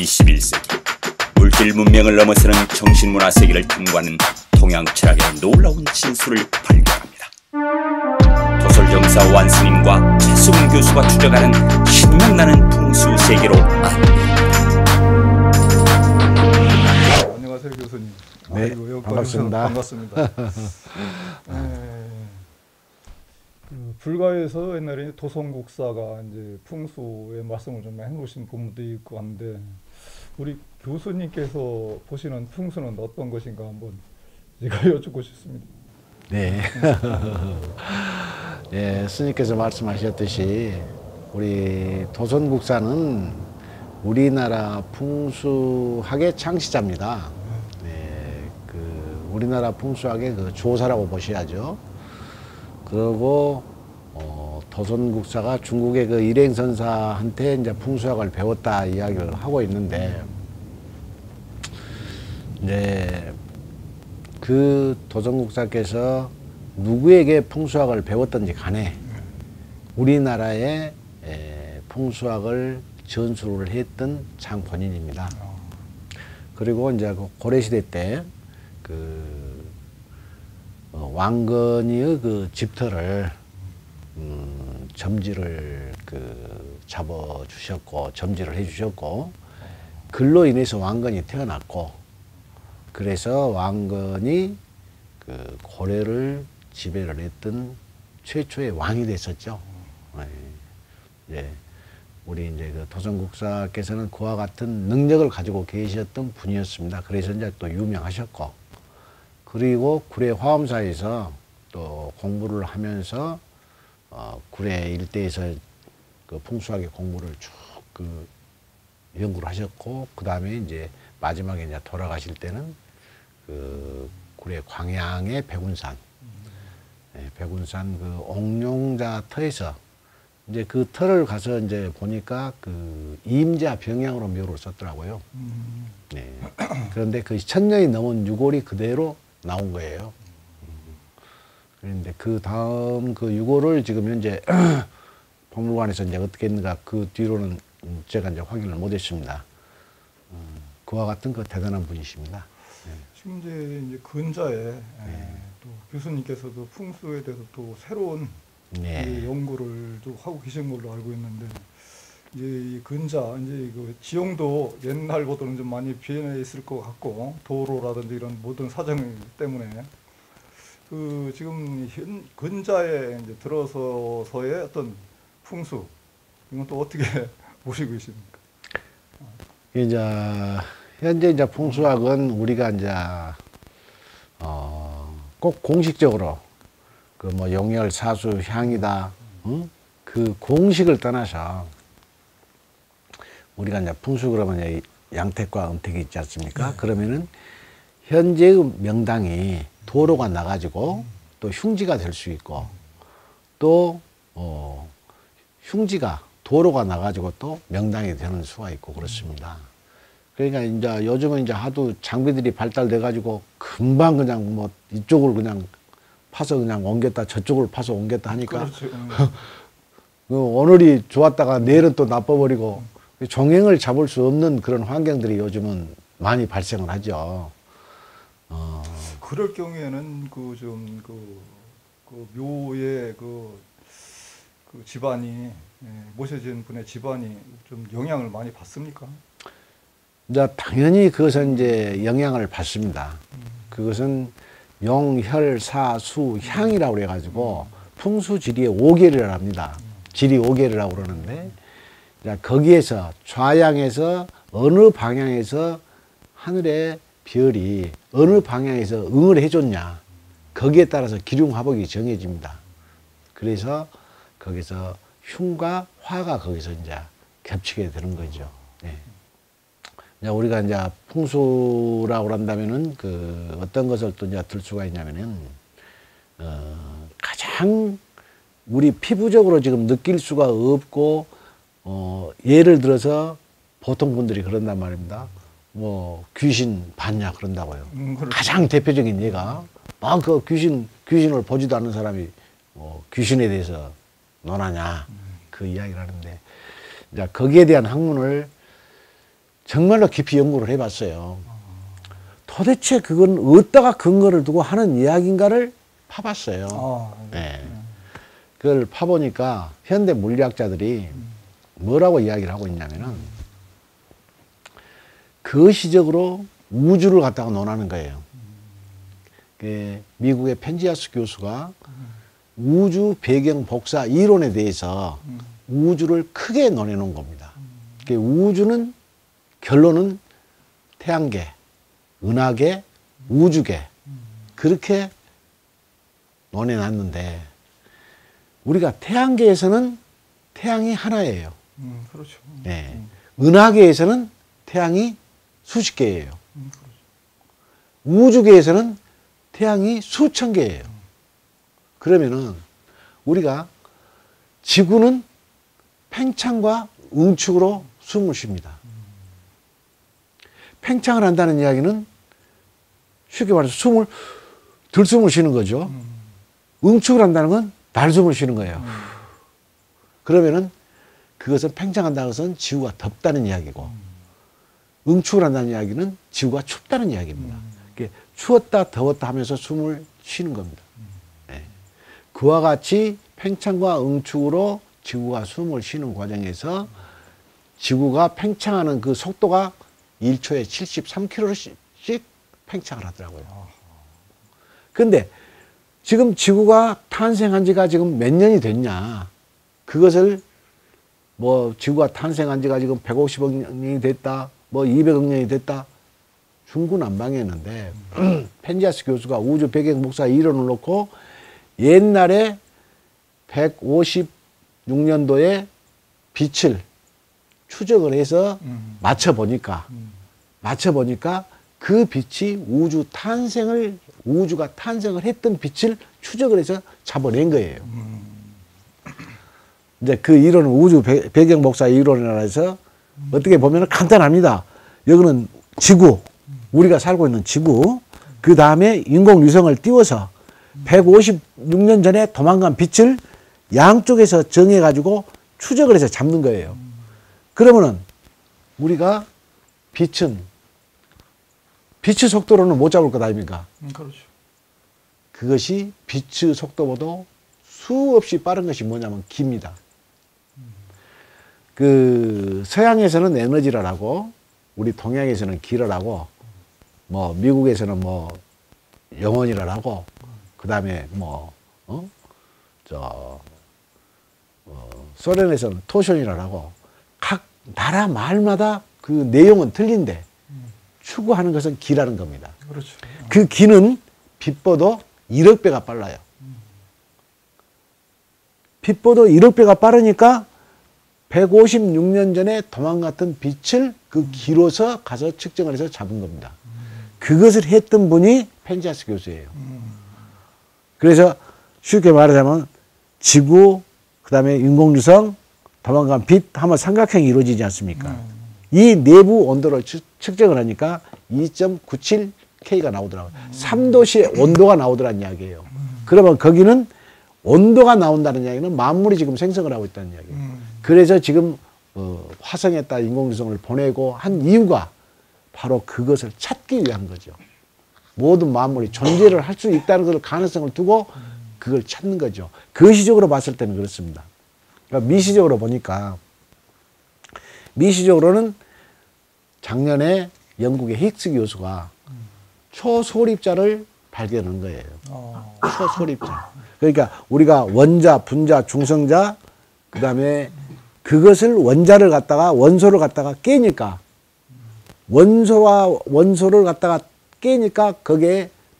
21세기 물질 문명을 넘어서는 정신문화 세계를 탐구하는 동양 철학의 놀라운 진수를 발견합니다. 도솔정사 완스님과 최수근 교수가 추적하는 신명나는 풍수 세계로 안내합니다. 안녕하세요, 교수님. 네, 반갑습니다. 반갑습니다. 불가에서 옛날에 도성국사가 이제 풍수의 말씀을 좀 해놓으신 부분도 있고 한데, 우리 교수님께서 보시는 풍수는 어떤 것인가 한번 제가 여쭙고 싶습니다. 네. 예, 스님께서 말씀하셨듯이 우리 도선국사는 우리나라 풍수학의 창시자입니다. 네, 우리나라 풍수학의 조사라고 보셔야죠. 그리고 도선국사가 중국의 일행선사한테 이제 풍수학을 배웠다 이야기를 하고 있는데, 이제 그 도선국사께서 누구에게 풍수학을 배웠던지 간에 우리나라의 풍수학을 전수를 했던 장 본인입니다. 그리고 이제 고려시대 때 왕건이의 집터를 점지를 잡아주셨고, 점지를 해주셨고, 글로 인해서 왕건이 태어났고, 그래서 왕건이 고려를 지배를 했던 최초의 왕이 됐었죠. 예. 우리 이제 도선국사께서는 그와 같은 능력을 가지고 계셨던 분이었습니다. 그래서 이제 또 유명하셨고, 그리고 구례 화엄사에서 또 공부를 하면서 구례 일대에서 풍수학의 공부를 쭉 연구를 하셨고, 그 다음에 이제 마지막에 이제 돌아가실 때는 구례 광양의 백운산, 백운산 옥룡자 터에서 이제 그 터를 가서 이제 보니까 임자 병양으로 묘를 썼더라고요. 네. 그런데 1000년이 넘은 유골이 그대로 나온 거예요. 그런데 그 다음 유골을 지금 현재 박물관에서 이제 어떻게 했는가, 그 뒤로는 제가 이제 확인을 못 했습니다. 그와 같은 대단한 분이십니다. 네. 지금 이제 근자에 또 교수님께서도 풍수에 대해서 또 새로운 연구를 또 하고 계신 걸로 알고 있는데, 이제 이 근자, 이제 지형도 옛날보다는 좀 많이 변해 있을 것 같고, 도로라든지 이런 모든 사정 때문에 지금 근자에 이제 들어서서의 어떤 풍수, 이건 또 어떻게 보시고 계십니까? 이제 현재 이제 풍수학은 우리가 이제 꼭 공식적으로 용열, 사수, 향이다, 그 공식을 떠나서 우리가 이제 풍수 그러면 양택과 음택이 있지 않습니까? 그러면은 현재의 명당이 도로가 나가지고 또 흉지가 될 수 있고, 또 흉지가 도로가 나가지고 또 명당이 되는 수가 있고 그렇습니다. 그러니까 이제 요즘은 이제 하도 장비들이 발달돼 가지고 금방 그냥 이쪽을 그냥 파서 그냥 옮겼다, 저쪽을 파서 옮겼다 하니까 오늘이 좋았다가 내일은 또 나빠버리고 종행을 잡을 수 없는 그런 환경들이 요즘은 많이 발생을 하죠. 그럴 경우에는 묘의 집안이, 모셔진 분의 집안이 좀 영향을 많이 받습니까? 이제 당연히 그것은 이제 영향을 받습니다. 그것은 용, 혈, 사, 수, 향이라고 그래가지고 풍수지리의 5계를 합니다. 지리 5계라고 그러는데, 거기에서 좌양에서 어느 방향에서 하늘의 별이 어느 방향에서 응을 해줬냐, 거기에 따라서 기륭화복이 정해집니다. 그래서 거기서 흉과 화가 거기서 이제 겹치게 되는 거죠. 네. 우리가 이제 풍수라고 한다면은 어떤 것을 또 이제 들 수가 있냐면은 가장 우리 피부적으로 지금 느낄 수가 없고, 예를 들어서 보통 분들이 그런단 말입니다. 귀신 봤냐 그런다고요. 그렇죠. 가장 대표적인 예가 막 귀신을 보지도 않는 사람이 귀신에 대해서 논하냐 그 이야기를 하는데, 이제 거기에 대한 학문을 정말로 깊이 연구를 해봤어요. 도대체 그건 어디다가 근거를 두고 하는 이야기인가를 파봤어요. 네. 그걸 파보니까 현대 물리학자들이 뭐라고 이야기를 하고 있냐면은 거시적으로 우주를 갖다가 논하는 거예요. 미국의 펜지아스 교수가 우주 배경 복사 이론에 대해서 우주를 크게 논해놓은 겁니다. 우주는 결론은 태양계, 은하계, 우주계 그렇게 논해놨는데 우리가 태양계에서는 태양이 하나예요. 그렇죠. 네. 은하계에서는 태양이 수십 개예요. 그렇죠. 우주계에서는 태양이 수천 개예요. 그러면은 우리가 지구는 팽창과 응축으로 숨을 쉽니다. 팽창을 한다는 이야기는 쉽게 말해서 들숨을 쉬는 거죠. 응축을 한다는 건 날숨을 쉬는 거예요. 그러면은 그것은 팽창한다는 것은 지구가 덥다는 이야기고 응축을 한다는 이야기는 지구가 춥다는 이야기입니다. 추웠다 더웠다 하면서 숨을 쉬는 겁니다. 네. 그와 같이 팽창과 응축으로 지구가 숨을 쉬는 과정에서 지구가 팽창하는 그 속도가 1초에 73km씩 팽창을 하더라고요. 그런데 지금 지구가 탄생한 지가 지금 몇 년이 됐냐. 그것을 뭐 지구가 탄생한 지가 지금 150억 년이 됐다. 뭐 200억 년이 됐다. 중구난방이었는데 펜지아스 교수가 우주 배경 복사 이론을 놓고 옛날에 156년도에 빛을 추적을 해서 맞춰보니까 그 빛이 우주가 탄생을 했던 빛을 추적을 해서 잡아낸 거예요. 이제 그 이론은 우주 배경 복사 이론이라 해서 어떻게 보면 간단합니다. 여기는 지구, 우리가 살고 있는 지구, 그 다음에 인공위성을 띄워서 156년 전에 도망간 빛을 양쪽에서 정해가지고 추적을 해서 잡는 거예요. 그러면은 우리가 빛의 속도로는 못 잡을 것 아닙니까? 그렇죠. 그것이 빛의 속도보다 수없이 빠른 것이 뭐냐면 기입니다. 그 서양에서는 에너지라고, 우리 동양에서는 기라라고, 뭐 미국에서는 뭐 영혼이라고, 그 다음에 소련에서는 토션이라고, 각 나라 말마다 그 내용은 틀린데 추구하는 것은 기라는 겁니다. 그렇죠. 그 기는 빛보다 1억 배가 빨라요. 빛보다 1억 배가 빠르니까 156년 전에 도망갔던 빛을 그 기로서 가서 측정을 해서 잡은 겁니다. 그것을 했던 분이 펜지아스 교수예요. 그래서 쉽게 말하자면 지구, 그 다음에 인공위성, 도망간 빛 하면 삼각형이 이루어지지 않습니까? 이 내부 온도를 측정을 하니까 2.97K가 나오더라고요. 3도씨의 온도가 나오더라는 이야기예요. 그러면 거기는 온도가 나온다는 이야기는 만물이 지금 생성을 하고 있다는 이야기예요. 그래서 지금 화성에다 인공위성을 보내고 한 이유가 바로 그것을 찾기 위한 거죠. 모든 만물이 존재를 할 수 있다는 걸 가능성을 두고 그걸 찾는 거죠. 거시적으로 봤을 때는 그렇습니다. 그러니까 미시적으로 보니까, 미시적으로는 작년에 영국의 히그스 교수가 초소립자를 발견한 거예요. 초소립자. 그러니까 우리가 원자, 분자, 중성자, 그 다음에 그것을 원소를 갖다가 깨니까, 원소와 원소를 갖다가 깨니까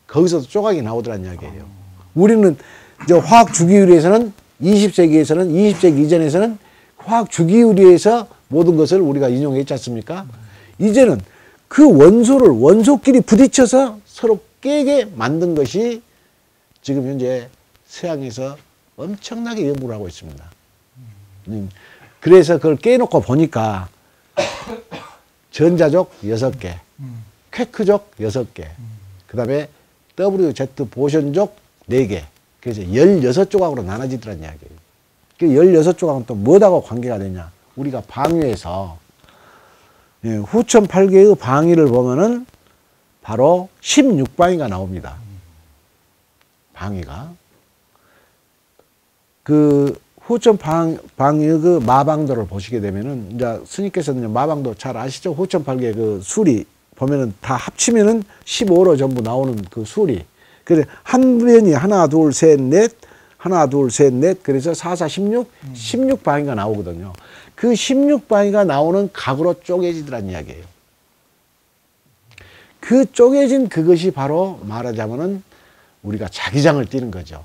거기서도 조각이 나오더란 이야기예요. 우리는 이제 화학 주기율에서는 20세기 이전에서는 화학 주기율에서 모든 것을 우리가 인용했지 않습니까? 이제는 그 원소끼리 부딪혀서 서로 깨게 만든 것이 지금 현재 서양에서 엄청나게 연구를 하고 있습니다. 그래서 그걸 깨놓고 보니까 전자족 6개, 퀘크족 6개, 그 다음에 WZ 보션족 4개, 그래서 16조각으로 나눠지더란 이야기예요. 그 16조각은 또 뭐하고 관계가 되냐? 우리가 방위에서 예, 후천 8개의 방위를 보면은 바로 16방위가 나옵니다. 방위가. 그 후천 방위의 그 마방도를 보시게 되면은, 이제 스님께서는 마방도 잘 아시죠? 후천 8개 그 수리 보면은 다 합치면은 15로 전부 나오는 그 수리. 그래, 한 변이 하나, 둘, 셋, 넷, 하나, 둘, 셋, 넷, 그래서 4, 4, 16, 16방위가 나오거든요. 그 16방위가 나오는 각으로 쪼개지더란 이야기예요. 그 쪼개진 그것이 바로 말하자면은 우리가 자기장을 띄는 거죠.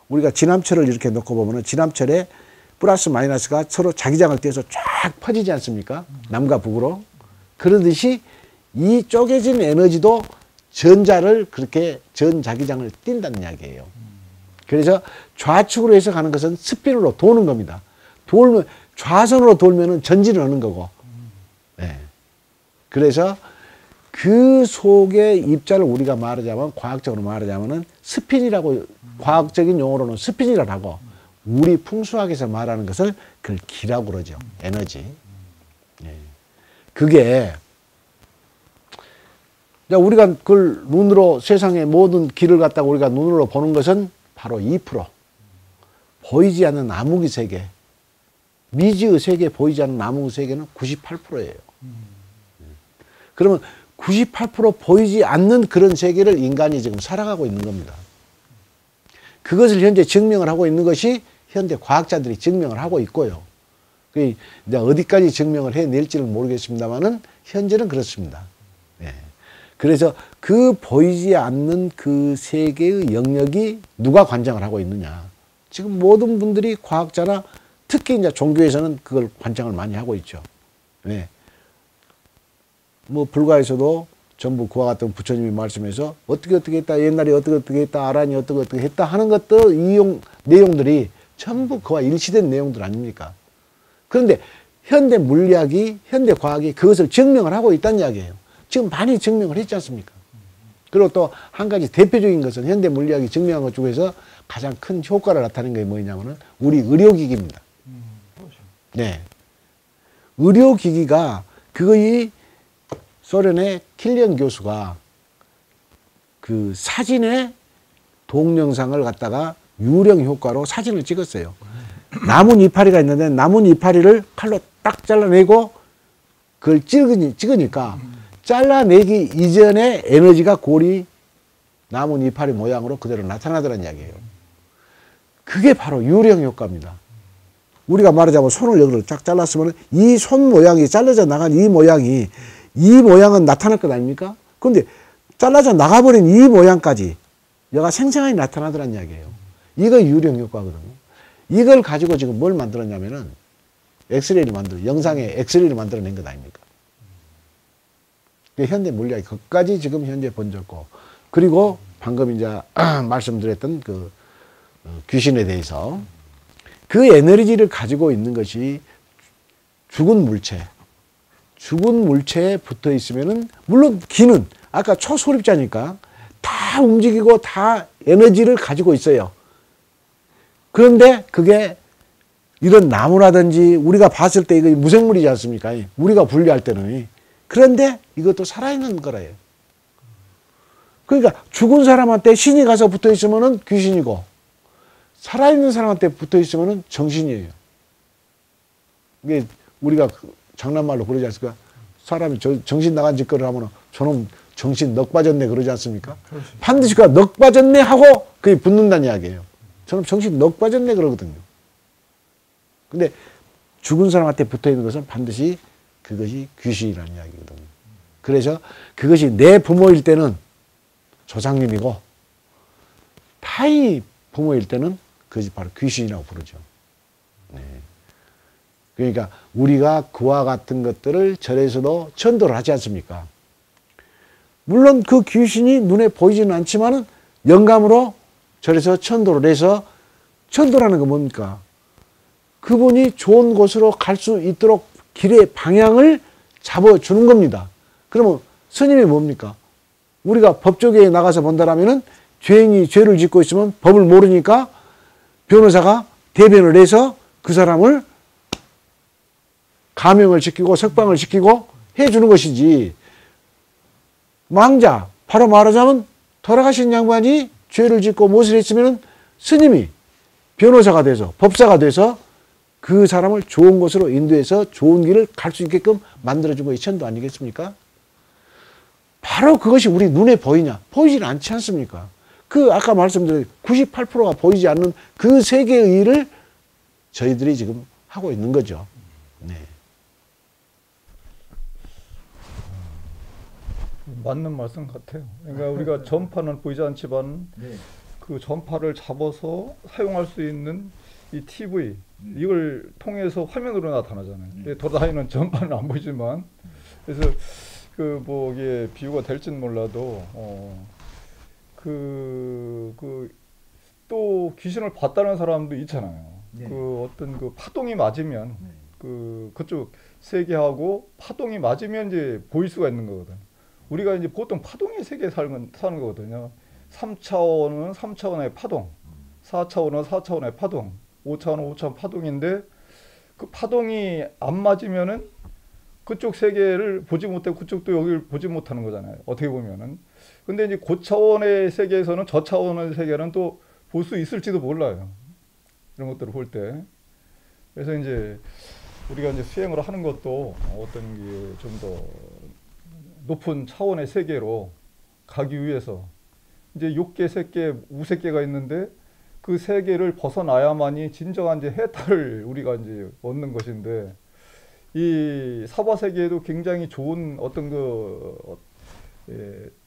우리가 진함철을 이렇게 놓고 보면은 진함철에 플러스 마이너스가 서로 자기장을 띄어서 쫙 퍼지지 않습니까? 남과 북으로. 그러듯이 이 쪼개진 에너지도 전자를 그렇게 전 자기장을 띈다는 이야기예요. 그래서 좌측으로 해서 가는 것은 스핀으로 도는 겁니다. 돌면, 좌선으로 돌면은 전진을 하는 거고. 네. 그래서 그 속의 입자를 우리가 말하자면, 과학적으로 말하자면은 스핀이라고, 과학적인 용어로는 스핀이라고 하고, 우리 풍수학에서 말하는 것을 그걸 기라고 그러죠. 에너지. 네. 그게, 우리가 그걸 눈으로 세상의 모든 길을 갖다가 우리가 눈으로 보는 것은 바로 2%. 보이지 않는 암흑의 세계. 미지의 세계, 보이지 않는 암흑의 세계는 98%예요. 그러면 98% 보이지 않는 그런 세계를 인간이 지금 살아가고 있는 겁니다. 그것을 현재 증명을 하고 있는 것이 현대 과학자들이 증명을 하고 있고요. 이제 어디까지 증명을 해낼지는 모르겠습니다만은 현재는 그렇습니다. 네. 그래서 그 보이지 않는 그 세계의 영역이 누가 관장을 하고 있느냐. 지금 모든 분들이 과학자나 특히 이제 종교에서는 그걸 관장을 많이 하고 있죠. 네. 뭐 불가에서도 전부 그와 같은 부처님이 말씀해서 어떻게 했다, 옛날에 어떻게 했다, 아란이 어떻게 했다 하는 것들, 내용들이 전부 그와 일치된 내용들 아닙니까? 그런데 현대 물리학이, 현대 과학이 그것을 증명을 하고 있다는 이야기예요. 지금 많이 증명을 했지 않습니까? 그리고 또 한 가지 대표적인 것은 현대 물리학이 증명한 것 중에서 가장 큰 효과를 나타낸 게 뭐냐면은 우리 의료기기입니다. 네. 의료기기가 그거의 소련의 킬리언 교수가 그 사진의 동영상을 갖다가 유령 효과로 사진을 찍었어요. 나뭇 이파리가 있는데 나뭇 이파리를 칼로 딱 잘라내고 그걸 찍으니까 잘라내기 이전에 에너지가 골이 나뭇 이파리 모양으로 그대로 나타나더란 이야기예요. 그게 바로 유령 효과입니다. 우리가 말하자면 손을 여기로 쫙 잘랐으면 이 손 모양이 잘라져 나간 이 모양은 나타날 것 아닙니까? 그런데 잘라져 나가버린 이 모양까지 얘가 생생하게 나타나더란 이야기예요. 이거 유령 효과거든요. 이걸 가지고 지금 뭘 만들었냐면은 영상에 엑스레이를 만들어낸 것 아닙니까? 현대 물리학이 그까지 지금 현재 번졌고, 그리고 방금 이제 말씀드렸던 그 귀신에 대해서 그 에너지를 가지고 있는 것이 죽은 물체에 붙어 있으면은, 물론 기는 아까 초소립자니까 다 움직이고 다 에너지를 가지고 있어요. 그런데 그게 이런 나무라든지 우리가 봤을 때 이거 무생물이지 않습니까? 우리가 분리할 때는. 그런데 이것도 살아있는 거래요. 그러니까 죽은 사람한테 신이 가서 붙어 있으면은 귀신이고, 살아있는 사람한테 붙어 있으면은 정신이에요. 이게 우리가 장난말로 그러지 않습니까? 사람이 정신 나간 짓거리를 하면 저놈 정신 넋 빠졌네 그러지 않습니까? 그렇지. 반드시 그 넋 빠졌네 하고 그게 붙는다는 이야기예요. 저놈 정신 넋 빠졌네 그러거든요. 근데 죽은 사람한테 붙어 있는 것은 반드시 그것이 귀신이라는 이야기거든요. 그래서 그것이 내 부모일 때는 조상님이고 타이 부모일 때는 그것이 바로 귀신이라고 부르죠. 네. 그러니까 우리가 그와 같은 것들을 절에서도 천도를 하지 않습니까? 물론 그 귀신이 눈에 보이지는 않지만은 영감으로 절에서 천도를 해서, 천도라는 건 뭡니까? 그분이 좋은 곳으로 갈 수 있도록 길의 방향을 잡아주는 겁니다. 그러면 스님이 뭡니까? 우리가 법조계에 나가서 본다라면은 죄인이 죄를 짓고 있으면 법을 모르니까 변호사가 대변을 해서 그 사람을 감형을 시키고 석방을 시키고 해주는 것이지. 망자, 바로 말하자면 돌아가신 양반이 죄를 짓고 무엇을 했으면 스님이 변호사가 돼서 법사가 돼서 그 사람을 좋은 곳으로 인도해서 좋은 길을 갈 수 있게끔 만들어준 것이 천도 아니겠습니까? 바로 그것이 우리 눈에 보이냐? 보이질 않지 않습니까? 그 아까 말씀드린 98%가 보이지 않는 그 세계의 일을 저희들이 지금 하고 있는 거죠. 네. 맞는 말씀 같아요. 그러니까 우리가 전파는 보이지 않지만 그 전파를 잡아서 사용할 수 있는 이 TV 이걸 통해서 화면으로 나타나잖아요. 돌아다니는 전파는 안 보이지만 그래서 그 뭐 이게 비유가 될지는 몰라도 또 귀신을 봤다는 사람도 있잖아요. 그 어떤 그 파동이 맞으면 그쪽 세계하고 파동이 맞으면 이제 보일 수가 있는 거거든. 우리가 이제 보통 파동의 세계에 사는 거거든요. 3차원은 3차원의 파동, 4차원은 4차원의 파동, 5차원은 5차원 파동인데 그 파동이 안 맞으면은 그쪽 세계를 보지 못하고 그쪽도 여기를 보지 못하는 거잖아요. 어떻게 보면은. 근데 이제 고차원의 세계에서는 저차원의 세계는 또 볼 수 있을지도 몰라요. 이런 것들을 볼 때. 그래서 이제 우리가 이제 수행을 하는 것도 어떤 게 좀 더 높은 차원의 세계로 가기 위해서 이제 욕계, 색계, 우색계가 있는데 그 세계를 벗어나야만이 진정한 이제 해탈을 우리가 이제 얻는 것인데 이 사바 세계에도 굉장히 좋은 어떤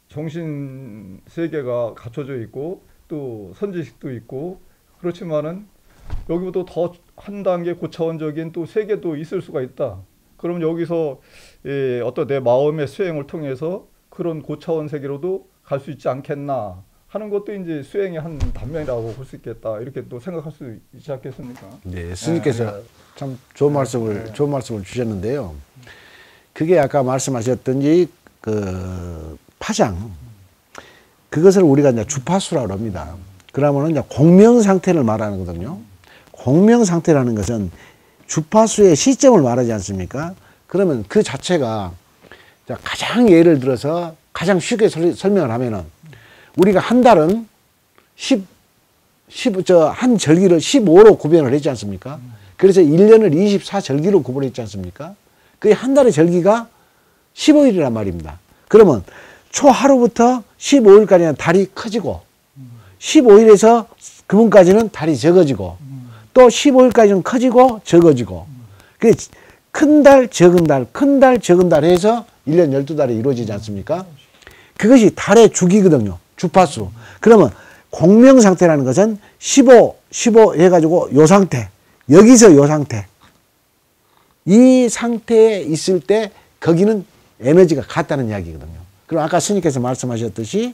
정신 세계가 갖춰져 있고 또 선지식도 있고 그렇지만은 여기보다 더 한 단계 고차원적인 또 세계도 있을 수가 있다. 그럼 여기서 어떤 내 마음의 수행을 통해서 그런 고차원 세계로도 갈 수 있지 않겠나 하는 것도 이제 수행의 한 단면이라고 볼 수 있겠다. 이렇게 또 생각할 수 있지 않겠습니까? 네, 스님께서 참 좋은 말씀을 주셨는데요. 그게 아까 말씀하셨던지 그 파장, 그것을 우리가 이제 주파수라고 합니다. 그러면은 이제 공명 상태를 말하는 거거든요. 공명 상태라는 것은 주파수의 시점을 말하지 않습니까? 그러면 그 자체가 가장 예를 들어서 가장 쉽게 설명을 하면은 우리가 한 달은 한 절기를 15로 구별을 했지 않습니까? 그래서 1년을 24절기로 구분했지 않습니까? 그 한 달의 절기가 15일이란 말입니다. 그러면 초하루부터 15일까지는 달이 커지고 15일에서 그분까지는 달이 적어지고 또 15일까지는 커지고 적어지고 큰 달, 적은 달, 큰 달, 적은 달 해서 1년 12달이 이루어지지 않습니까? 그것이 달의 주기거든요. 주파수. 그러면 공명 상태라는 것은 15 해가지고 요 상태, 여기서 요 상태. 이 상태에 있을 때 거기는 에너지가 같다는 이야기거든요. 그럼 아까 스님께서 말씀하셨듯이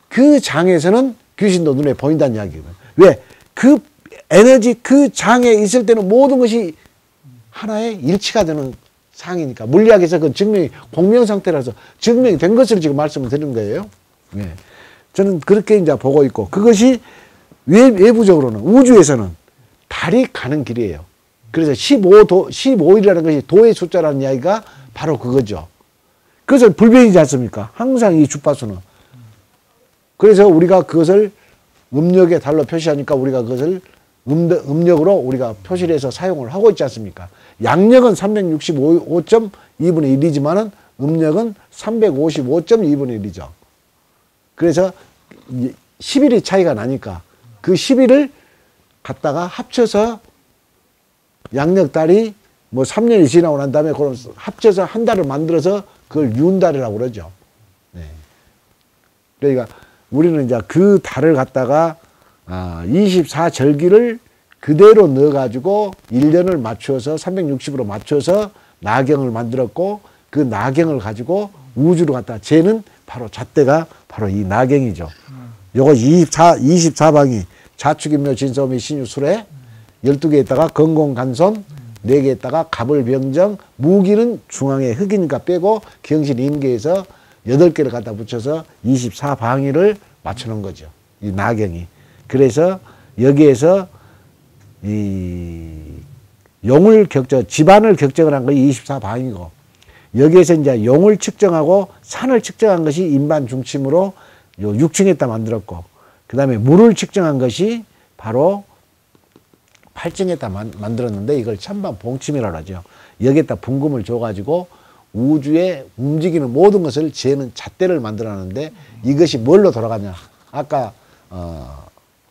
그 장에서는 귀신도 눈에 보인다는 이야기거든요. 왜? 그 에너지 그 장에 있을 때는 모든 것이 하나의 일치가 되는 상이니까 물리학에서 그 증명이 공명 상태라서 증명이 된 것을 지금 말씀을 드리는 거예요. 네. 저는 그렇게 이제 보고 있고 그것이 외부적으로는 우주에서는 달이 가는 길이에요. 그래서 15일이라는 것이 도의 숫자라는 이야기가 바로 그거죠. 그것을 불변이지 않습니까? 항상 이 주파수는. 그래서 우리가 그것을 음력의 달로 표시하니까 우리가 그것을 음력으로 우리가 표시를 해서 사용을 하고 있지 않습니까? 양력은 365.2분의 1이지만은 음력은 355.2분의 1이죠. 그래서 10일이 차이가 나니까 그 10일을 갖다가 합쳐서 양력달이 뭐 3년이 지나고 난 다음에 그럼 합쳐서 한 달을 만들어서 그걸 윤달이라고 그러죠. 네. 그러니까 우리는 이제 그 달을 갖다가 24절기를 그대로 넣어가지고 1년을 맞추어서 360으로 맞춰서 나경을 만들었고 그 나경을 가지고 우주로 갖다 재는 바로 잣대가 바로 이 나경이죠. 요거 24방이 자축인묘 진소미 신유술에 12개에다가 건공간손 4개에다가 갑을병정 무기는 중앙에 흑이니까 빼고 경신 인계에서 8개를 갖다 붙여서 24방위를 맞추는 거죠. 이 나경이. 그래서 여기에서 이 용을 집안을 격정을 한 거 24방이고 여기에서 이제 용을 측정하고 산을 측정한 것이 인반 중심으로 요 6층에다 만들었고, 그 다음에 물을 측정한 것이 바로 8층에다 만들었는데, 이걸 천반 봉침이라고 하죠. 여기에다 분금을 줘가지고 우주에 움직이는 모든 것을 재는 잣대를 만들어놨는데, 이것이 뭘로 돌아가냐. 아까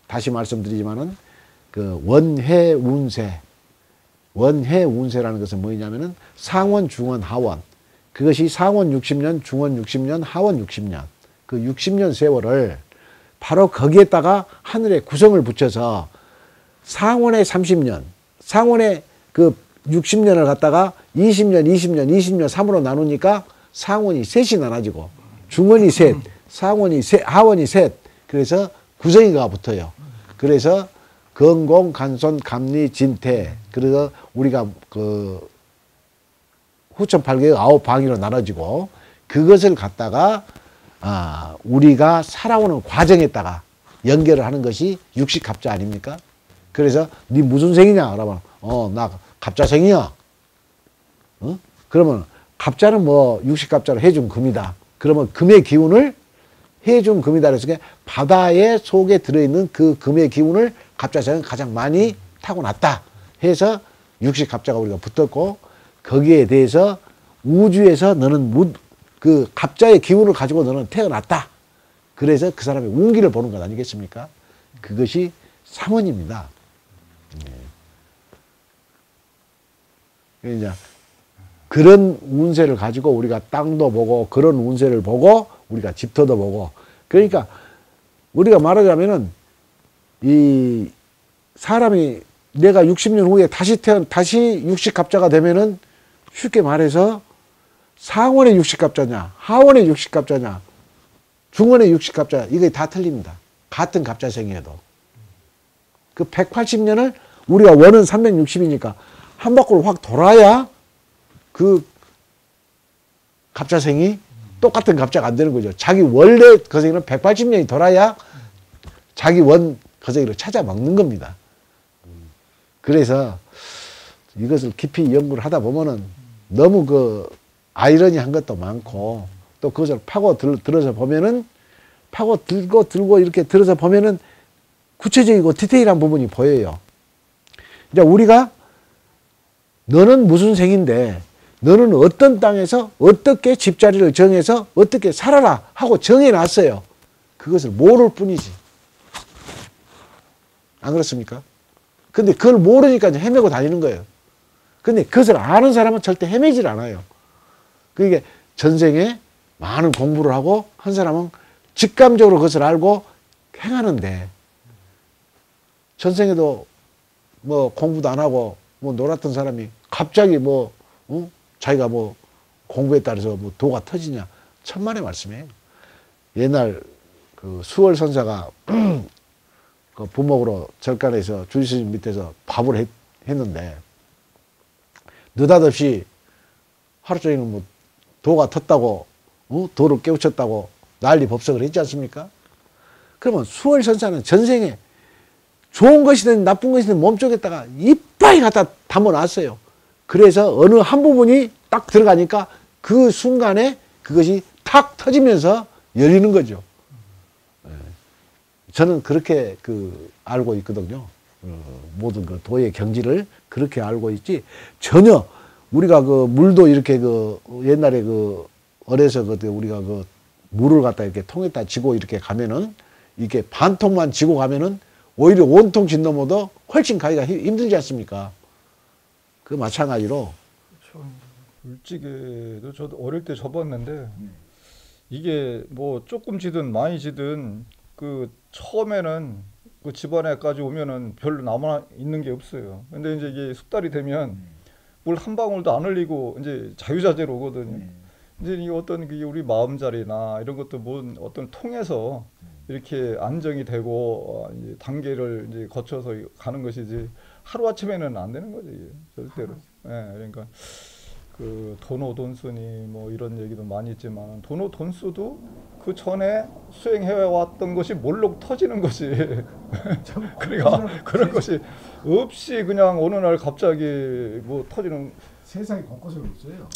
다시 말씀드리지만은 그 원해운세라는 것은 뭐냐면은 상원, 중원, 하원. 그것이 상원 60년, 중원 60년, 하원 60년. 그 60년 세월을 바로 거기에다가 하늘에 구성을 붙여서 상원에 30년, 상원에 그 60년을 갖다가 20년, 3으로 나누니까 상원이 셋이 나눠지고, 중원이 셋, 상원이 셋, 하원이 셋. 그래서 구성이가 붙어요. 그래서 건공, 간손, 감리, 진태. 그래서 우리가 그 후천팔계의 9방위로 나눠지고, 그것을 갖다가 우리가 살아오는 과정에다가 연결을 하는 것이 육식갑자 아닙니까? 그래서 네 무슨 생이냐? 그러면 나 갑자생이야. 그러면 갑자는 뭐 육식갑자로 해준 금이다. 그러면 금의 기운을 해준 금이다. 그래서 바다의 속에 들어있는 그 금의 기운을 갑자생은 가장 많이 타고났다 해서 육식갑자가 우리가 붙었고, 거기에 대해서 우주에서 너는 그 갑자의 기운을 가지고 너는 태어났다. 그래서 그 사람의 운기를 보는 것 아니겠습니까? 그것이 상원입니다. 이제 그런 운세를 가지고 우리가 땅도 보고, 그런 운세를 보고 우리가 집터도 보고, 그러니까 우리가 말하자면은 이 사람이 내가 60년 후에 다시 육식갑자가 되면은, 쉽게 말해서 상원의 육식갑자냐, 하원의 육식갑자냐, 중원의 육식갑자냐, 이게 다 틀립니다. 같은 갑자생이어도. 그 180년을 우리가 원은 360이니까 한 바퀴를 확 돌아야 그 갑자생이 똑같은 갑자가 안 되는 거죠. 자기 원래 거생이는 180년이 돌아야 자기 원 거생이를 찾아 먹는 겁니다. 그래서 이것을 깊이 연구를 하다 보면은 너무 그 아이러니한 것도 많고, 또 그것을 들어서 보면은, 들고 이렇게 들어서 보면은 구체적이고 디테일한 부분이 보여요. 이제 우리가 너는 무슨 생인데, 너는 어떤 땅에서 어떻게 집자리를 정해서 어떻게 살아라 하고 정해놨어요. 그것을 모를 뿐이지. 안 그렇습니까? 근데 그걸 모르니까 이제 헤매고 다니는 거예요. 근데 그것을 아는 사람은 절대 헤매질 않아요. 그게 전생에 많은 공부를 하고 한 사람은 직감적으로 그것을 알고 행하는데, 전생에도 뭐 공부도 안 하고 뭐 놀았던 사람이 갑자기 자기가 뭐 공부에 따라서 뭐 도가 터지냐. 천만의 말씀이에요. 옛날 그 수월 선사가 그 부목으로 절간에서 주지스님 밑에서 밥을 했는데, 느닷없이 하루 종일 뭐 도가 텄다고, 도를 깨우쳤다고 난리 법석을 했지 않습니까? 그러면 수월 선사는 전생에 좋은 것이든 나쁜 것이든 몸속에다가 이빨이 갖다 담아놨어요. 그래서 어느 한 부분이 딱 들어가니까 그 순간에 그것이 탁 터지면서 열리는 거죠. 저는 그렇게 알고 있거든요. 모든 그 도의 경지를 그렇게 알고 있지, 전혀 우리가 그 물도 이렇게 옛날에 어려서 우리가 물을 갖다 이렇게 통에다 지고 이렇게 가면은, 이게 반 통만 지고 가면은 오히려 온통 진 넘어도 훨씬 가기가 힘들지 않습니까? 그 마찬가지로. 그렇죠. 물찌개도 저도 어릴 때 접었는데, 이게 뭐 조금 지든 많이 지든 처음에는 그 집안에까지 오면은 별로 남아 있는 게 없어요. 근데 이제 이게 숙달이 되면 물 한 방울도 안 흘리고 이제 자유자재로 오거든요. 이제 이 어떤 우리 마음자리나 이런 것도 어떤 통해서 이렇게 안정이 되고 이제 단계를 이제 거쳐서 가는 것이지, 하루 아침에는 안 되는 거지, 절대로. 그러니까 그 도노돈수니 뭐 이런 얘기도 많이 있지만, 도노돈수도 그 전에 수행해왔던 것이 몰록 터지는 것이 그러니까 그런 것이 없이 그냥 어느 날 갑자기 뭐 터지는. 세상에 곳곳에 없어요.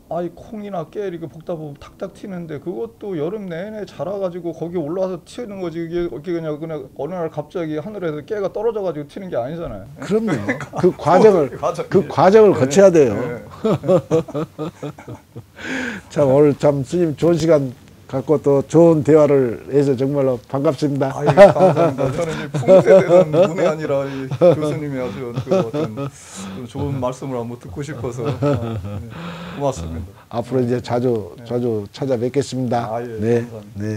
아이 콩이나 깨 이렇게 볶다 보면 탁탁 튀는데 그것도 여름 내내 자라가지고 거기 올라와서 튀는 거지 이게 그냥 어느 날 갑자기 하늘에서 깨가 떨어져가지고 튀는 게 아니잖아요. 그럼요. 그 과정을 거쳐야 돼요. 참 오늘 참 스님 좋은 시간 갖고 또 좋은 대화를 해서 정말로 반갑습니다. 아이, 감사합니다. 저는 이 풍수에 대한 문이 아니라 이 교수님이 아주 그 어떤 좋은 말씀을 한번 듣고 싶어서 고맙습니다. 앞으로 이제 자주 찾아뵙겠습니다. 아, 예, 네, 감사합니다. 네.